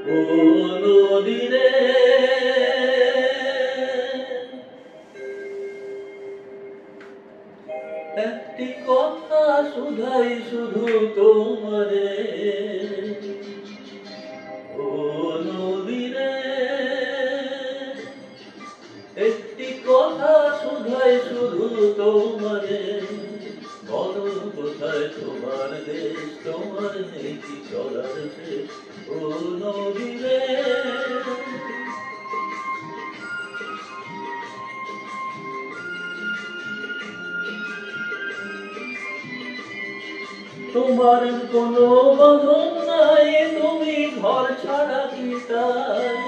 ও নদী রে, একটি কথা শুধাই শুধু তোমারে। ও নদী রে, একটি কথা শুধাই শুধু তোমারে। বলো কোথায় তোমার দেশ, তোমার নেই কি চলার শেষ। ও নদী রে, তোমার কোনো বাঁধন নাই, তুমি ঘর ছাড়া কি তাই।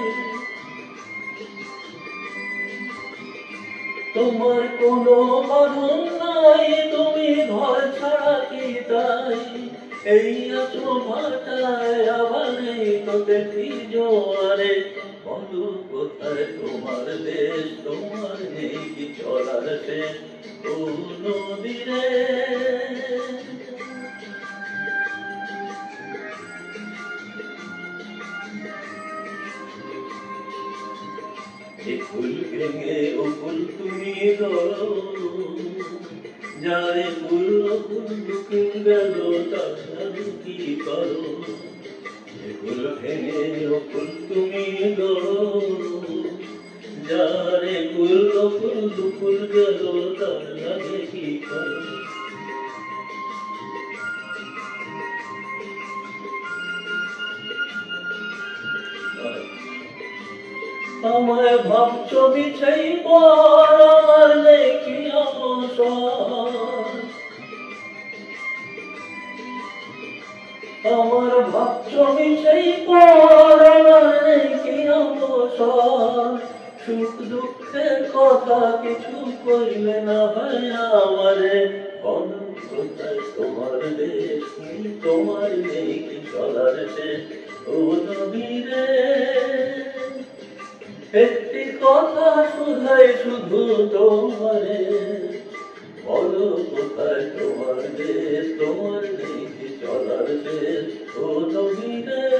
তোমার কোনো বাঁধন নাই, তুমি ঘর ছাড়া কি তাই। এই আছো ভাটায়, আবার এই তো দেখি জোয়ারে। বলো কোথায় তোমার দেশ, তোমার নেই কি চলার শেষ। ও নদী রে, ফুল ভেঙে ও ফুল তুমি ধরো, যারে ফুল ফুল ফুল গেল তার কি করো। ফুল ভেঙে ও ফুল তুমি ধরো, যারে ফুল ফুল ফুল গেল তার কি করো। আমায় ভাবছো বিছাই পর, আমার নেই কি অবসর। আমার ভাবছো বিছাই পর, আমার নেই কি অবসর। সুখ দুঃখের কথা কিছু কইলে না হয় আমারে। বলো কোথায় তোমার দেশ, তোমার নেই কি চলার শেষ। ও নদী রে, একটি কথা শুধাই শুধু তোমারে। বলো কোথায় তোমার দেশ, তোমার নেই কি চলার শেষ। ও নদী রে।